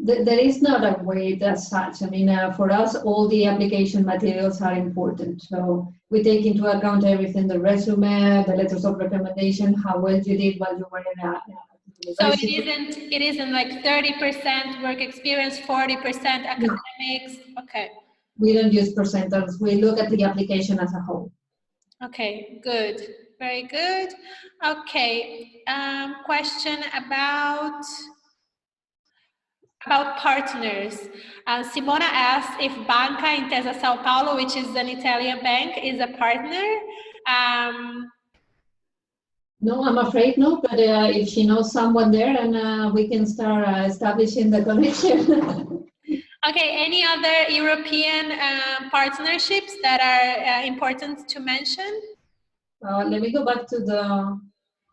There is not a weight as such. I mean, for us, all the application materials are important. So we take into account everything, the resume, the letters of recommendation, how well you did while you were in so it isn't like 30% work experience, 40% academics. No. Okay. We don't use percentages. We look at the application as a whole. Okay, good. Very good. Okay. Question about partners. Simona asked if Banca Intesa São Paulo, which is an Italian bank, is a partner. No, I'm afraid no, but if she knows someone there, and we can start establishing the connection. Okay, any other European partnerships that are important to mention? Let me go back to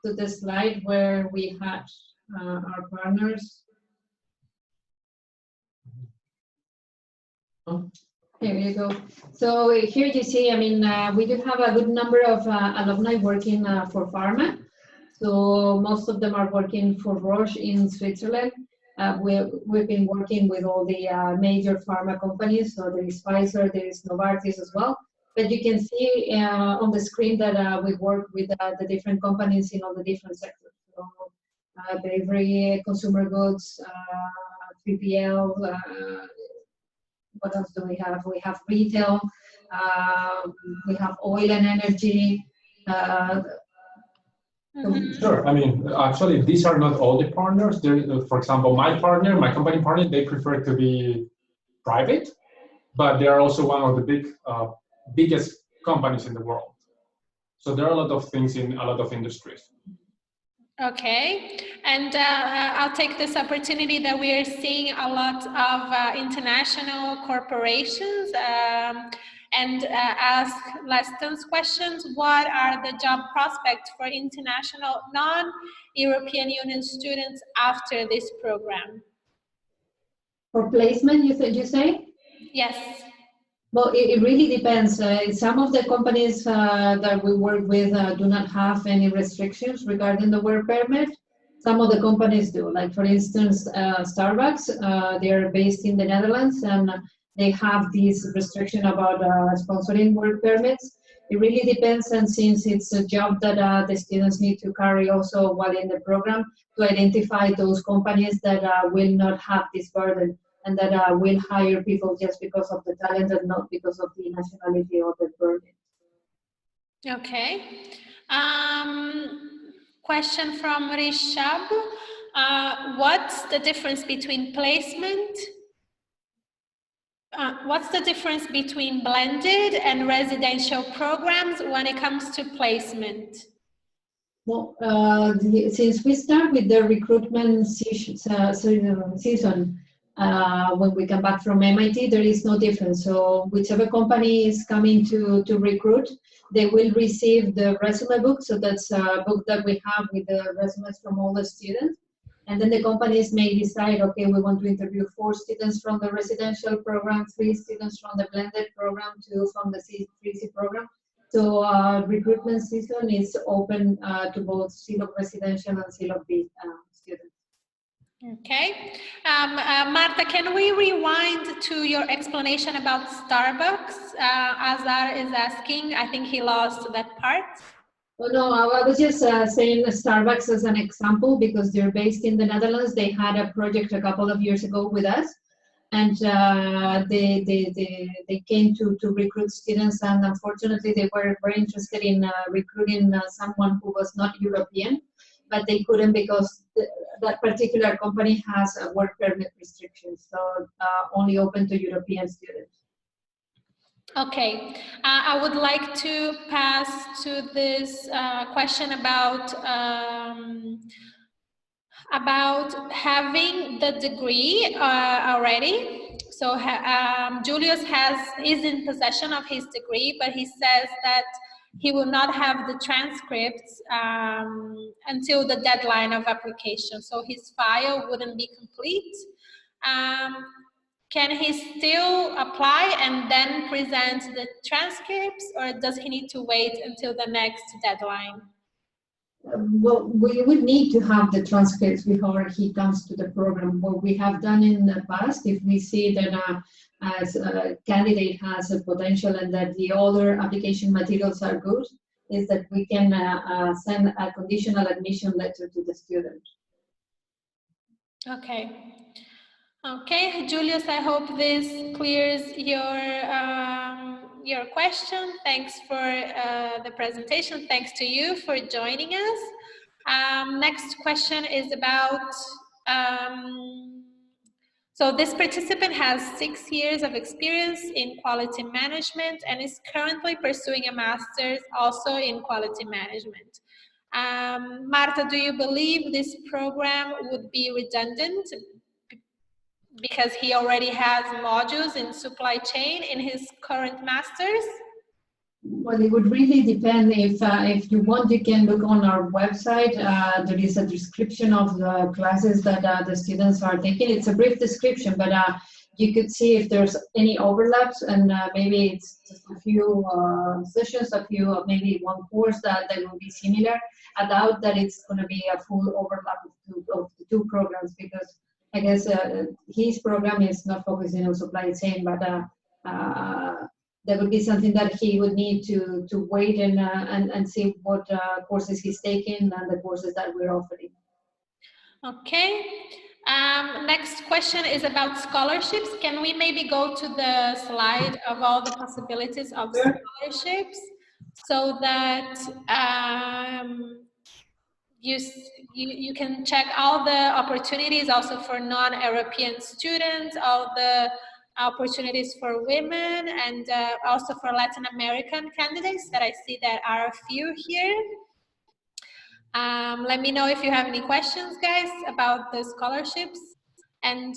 the slide where we had our partners. There you go. So here you see, I mean, we do have a good number of alumni working for pharma. So most of them are working for Roche in Switzerland. we've been working with all the major pharma companies. So there is Pfizer, there is Novartis as well. But you can see on the screen that we work with the different companies in all the different sectors. So, delivery, consumer goods, 3PL, what else do we have? We have retail, we have oil and energy. Sure. I mean, actually, these are not all the partners. There, for example, my company partner, they prefer to be private, but they are also one of the biggest companies in the world. So there are a lot of things in a lot of industries. Okay, and I'll take this opportunity that we are seeing a lot of international corporations and ask Leston's questions. What are the job prospects for international non-European Union students after this program? For placement, you say? Yes. Well, it really depends. Some of the companies that we work with do not have any restrictions regarding the work permit. Some of the companies do. Like, for instance, Starbucks, they're based in the Netherlands, and they have this restriction about sponsoring work permits. It really depends, and since it's a job that the students need to carry also while in the program, to identify those companies that will not have this burden, and that will hire people just because of the talent and not because of the nationality or the permit. Okay. Question from Rishab. What's the difference between placement? What's the difference between blended and residential programs when it comes to placement? Well, since we start with the recruitment season, when we come back from MIT, there is no difference. So whichever company is coming to recruit, they will receive the resume book. So that's a book that we have with the resumes from all the students. And then the companies may decide, okay, we want to interview 4 students from the residential program, 3 students from the blended program, 2 from the 3C program. So recruitment season is open to both CELOC residential and CELOC B students. Okay. Marta, can we rewind to your explanation about Starbucks? Azar is asking, I think he lost that part. Oh, no, I was just saying Starbucks as an example because they're based in the Netherlands. They had a project a couple of years ago with us, and they came to recruit students, and unfortunately they were very interested in recruiting someone who was not European, but they couldn't because that particular company has a work permit restrictions, so only open to European students. Okay, I would like to pass to this question about having the degree already. So Julius is in possession of his degree, but he says that he will not have the transcripts until the deadline of application. So his file wouldn't be complete. Can he still apply and then present the transcripts, or does he need to wait until the next deadline? Well, we would need to have the transcripts before he comes to the program. What we have done in the past, if we see that as a candidate has a potential and that the other application materials are good, is that we can send a conditional admission letter to the student. Okay. Okay, Julius, I hope this clears your question. Thanks for the presentation. Thanks to you for joining us. Next question is about, so this participant has 6 years of experience in quality management and is currently pursuing a master's also in quality management. Marta, do you believe this program would be redundant because he already has modules in supply chain in his current master's? Well, it would really depend. If you want, you can look on our website. There is a description of the classes that the students are taking. It's a brief description, but you could see if there's any overlaps, and maybe it's just a few sessions, maybe one course that will be similar. I doubt that it's going to be a full overlap of the two programs, because I guess his program is not focusing on supply chain, but that would be something that he would need to wait and see what courses he's taking and the courses that we're offering. Okay. Next question is about scholarships. Can we maybe go to the slide of all the possibilities of scholarships so that you can check all the opportunities also for non-European students, all the opportunities for women, and also for Latin American candidates that I see that are a few here. Let me know if you have any questions, guys, about the scholarships. And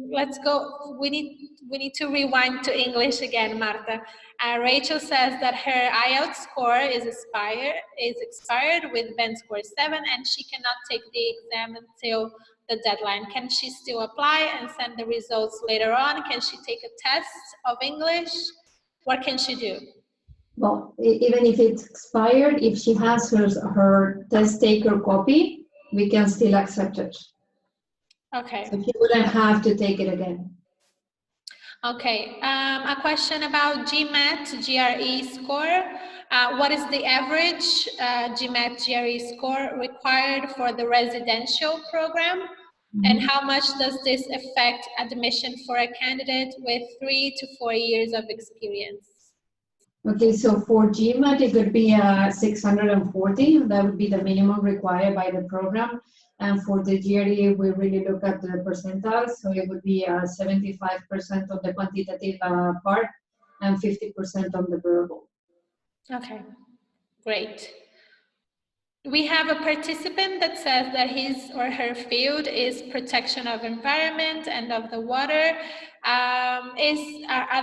let's go. We need to rewind to English again, Marta. Rachel says that her IELTS score is expired with band score 7, and she cannot take the exam until the deadline. Can she still apply and send the results later on? Can she take a test of English? What can she do? Well, even if it's expired, if she has her test taker copy, we can still accept it. Okay. So she wouldn't have to take it again. Okay. A question about GMAT, GRE score. What is the average GMAT, GRE score required for the residential program? And how much does this affect admission for a candidate with 3 to 4 years of experience? Okay, so for GMAT, it could be 640. That would be the minimum required by the program. And for the GRE, we really look at the percentiles. So it would be 75% of the quantitative part and 50% on the verbal. Okay, great. We have a participant that says that his or her field is protection of environment and of the water. Are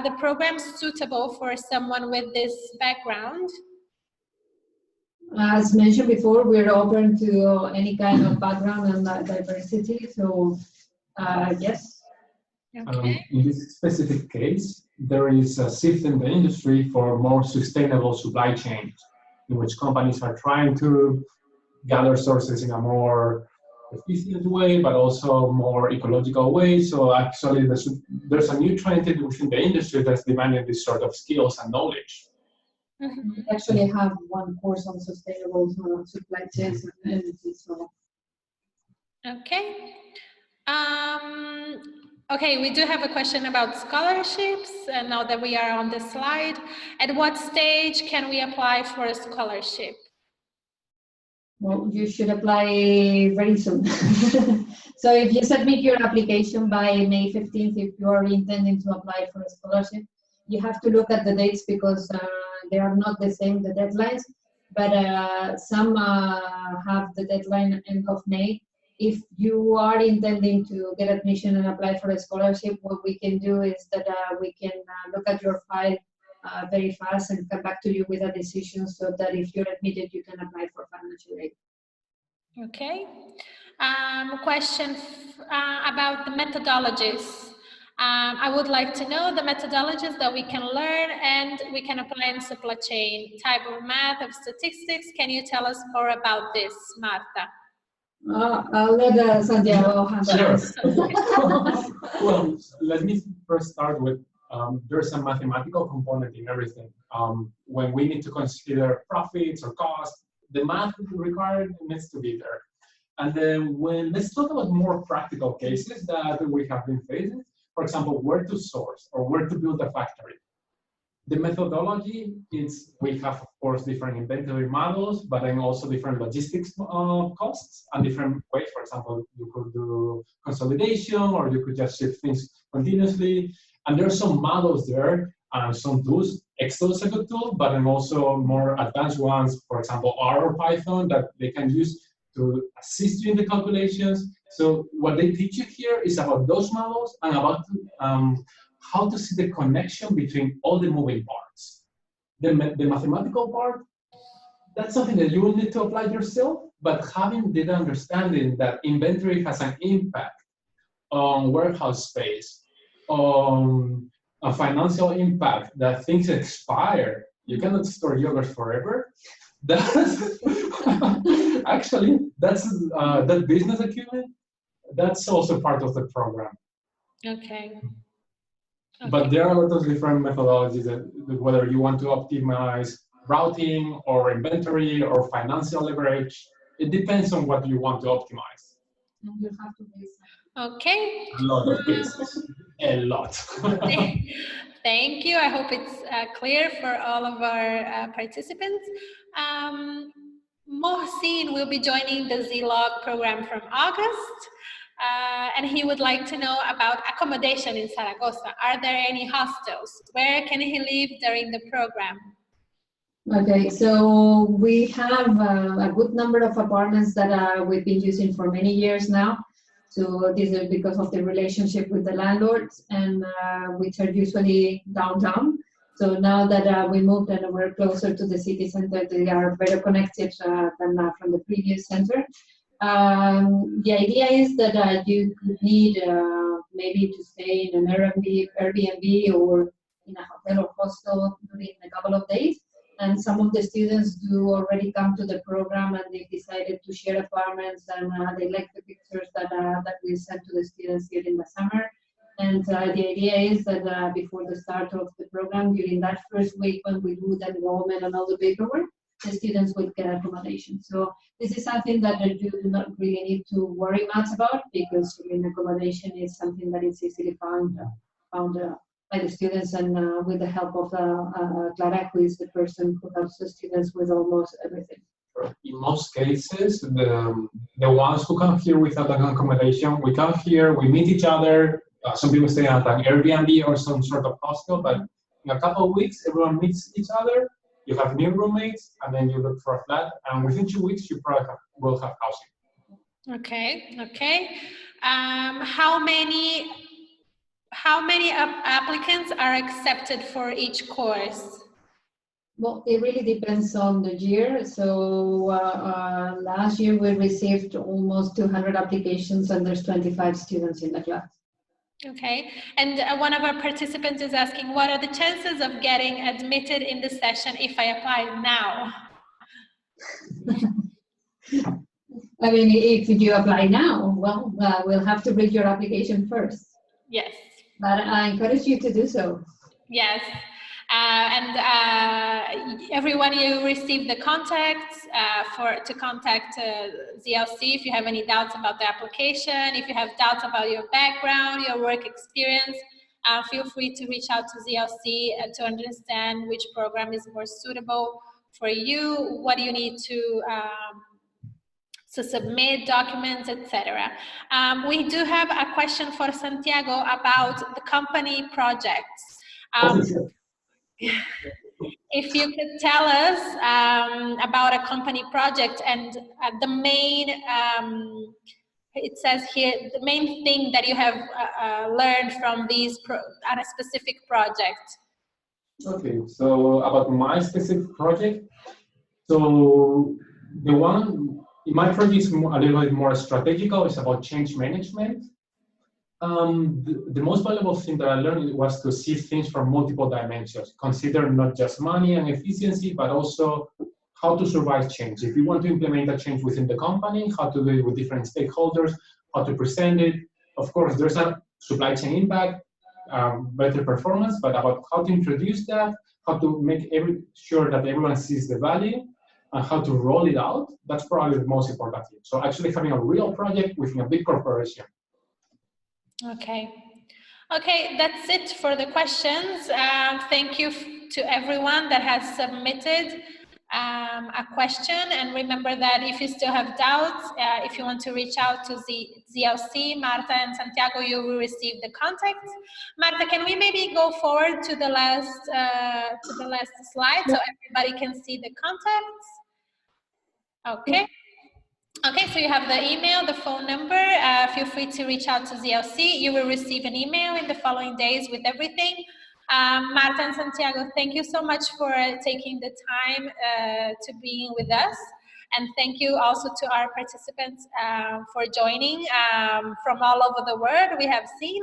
the programs suitable for someone with this background? As mentioned before, we're open to any kind of background and diversity. So yes. Okay. In this specific case, there is a shift in the industry for more sustainable supply chains, in which companies are trying to gather sources in a more efficient way, but also more ecological way. So actually, there's a new trend within the industry that's demanding this sort of skills and knowledge. We actually have one course on sustainable supply chains and energy. So. Okay. Okay, we do have a question about scholarships, and now that we are on the slide, at what stage can we apply for a scholarship? Well, you should apply very soon. So if you submit your application by May 15th, if you are intending to apply for a scholarship, you have to look at the dates because they are not the same, the deadlines, but some have the deadline end of May. If you are intending to get admission and apply for a scholarship, what we can do is that we can look at your file very fast and come back to you with a decision so that if you're admitted, you can apply for financial aid. Okay. Question about the methodologies. I would like to know the methodologies that we can learn and we can apply in supply chain, type of math, of statistics. Can you tell us more about this, Marta? I'll let Santiago handle this. Well, let me first start with there's a mathematical component in everything. When we need to consider profits or costs, the math required needs to be there. And then let's talk about more practical cases that we have been facing. For example, where to source or where to build a factory. The methodology is, we have, of course, different inventory models, but then also different logistics costs and different ways. For example, you could do consolidation or you could just ship things continuously. And there are some models there, some tools. Excel is a good tool, but then also more advanced ones, for example, R or Python, that they can use to assist you in the calculations. So what they teach you here is about those models and about how to see the connection between all the moving parts. The mathematical part, that's something that you will need to apply yourself, but having the understanding that inventory has an impact on warehouse space, on a financial impact, that things expire. You cannot store yogurt forever. That's actually, that business acumen, that's also part of the program. Okay. But there are a lot of different methodologies that whether you want to optimize routing or inventory or financial leverage, it depends on what you want to optimize. And you have to base Okay. A lot of cases, a lot. Thank you. I hope it's clear for all of our participants. Mohsin will be joining the ZLog program from August, and he would like to know about accommodation in Zaragoza. Are there any hostels? Where can he live during the program? Okay, so we have a good number of apartments that we've been using for many years now. So this is because of the relationship with the landlords, and which are usually downtown. So now that we moved and we're closer to the city center, they are better connected than from the previous center. The idea is that you could need maybe to stay in an Airbnb or in a hotel or hostel during a couple of days. And some of the students do already come to the program and they decided to share apartments, and they like the pictures that we sent to the students here in the summer. And the idea is that before the start of the program, during that first week when we do the enrollment and all the paperwork, the students will get accommodation. So this is something that you do not really need to worry much about, because accommodation is something that is easily found by the students, and with the help of Clara, who is the person who helps the students with almost everything. In most cases, the ones who come here without an accommodation, we come here, we meet each other. Some people stay at an Airbnb or some sort of hostel, but in a couple of weeks, everyone meets each other. You have new roommates, and then you look for a flat, and within 2 weeks, you probably will have housing. Okay, okay. How many applicants are accepted for each course? Well, it really depends on the year. So last year we received almost 200 applications, and there's 25 students in the class. Okay, and one of our participants is asking, what are the chances of getting admitted in the session if I apply now? I mean, if you apply now, well, we'll have to read your application first. Yes. But I encourage you to do so. Yes. Everyone, you receive the contacts to contact ZLC if you have any doubts about the application, if you have doubts about your background, your work experience. Feel free to reach out to ZLC to understand which program is more suitable for you, what do you need to submit documents, etc. We do have a question for Santiago about the company projects. If you could tell us about a company project and the main, it says here, the main thing that you have learned from these on a specific project. Okay, so about my specific project, so the one in my project is a little bit more strategical. It's about change management. The most valuable thing that I learned was to see things from multiple dimensions. Consider not just money and efficiency, but also how to survive change. If you want to implement a change within the company, how to do it with different stakeholders, how to present it. Of course, there's a supply chain impact, better performance, but about how to introduce that, how to make sure that everyone sees the value, and how to roll it out. That's probably the most important thing. So actually having a real project within a big corporation. Okay. Okay, that's it for the questions. Thank you to everyone that has submitted a question. And remember that if you still have doubts, if you want to reach out to ZLC, Marta and Santiago, you will receive the contacts. Marta, can we maybe go forward to the last slide so everybody can see the contacts? Okay. Okay, so you have the email, the phone number. Feel free to reach out to ZLC. You will receive an email in the following days with everything. Marta and Santiago, thank you so much for taking the time to being with us. And thank you also to our participants for joining from all over the world, we have seen.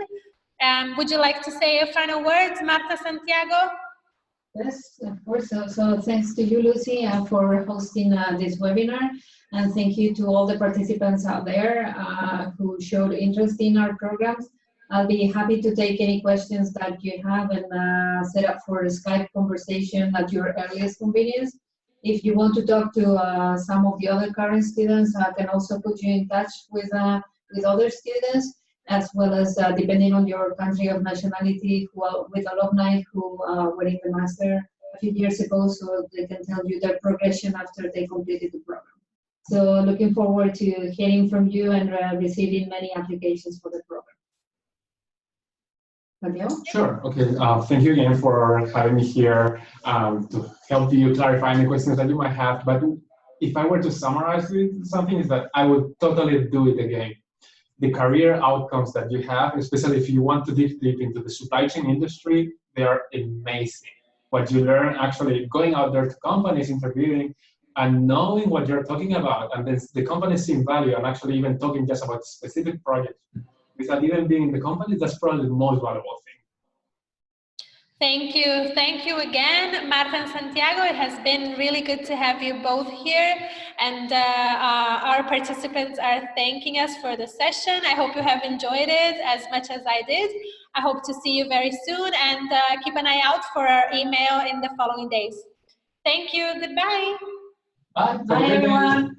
Would you like to say a final words, Marta, Santiago? Yes, of course. So thanks to you, Lucy, for hosting this webinar. And thank you to all the participants out there who showed interest in our programs. I'll be happy to take any questions that you have and set up for a Skype conversation at your earliest convenience. If you want to talk to some of the other current students, I can also put you in touch with other students, as well as depending on your country of nationality, with alumni who were in the master a few years ago, so they can tell you their progression after they completed the program. So looking forward to hearing from you and receiving many applications for the program. Santiago? Sure. Okay. Thank you again for having me here to help you clarify any questions that you might have. But if I were to summarize something, is that I would totally do it again. The career outcomes that you have, especially if you want to dig deep into the supply chain industry, they are amazing. What you learn actually going out there to companies, interviewing, and knowing what you're talking about, and then the companies seeing value, and actually even talking just about specific projects, without even being in the company, that's probably the most valuable thing. Thank you again, Marta and Santiago. It has been really good to have you both here, and our participants are thanking us for the session. I hope you have enjoyed it as much as I did. I hope to see you very soon, and keep an eye out for our email in the following days. Thank you. Goodbye. Bye. Bye, everyone.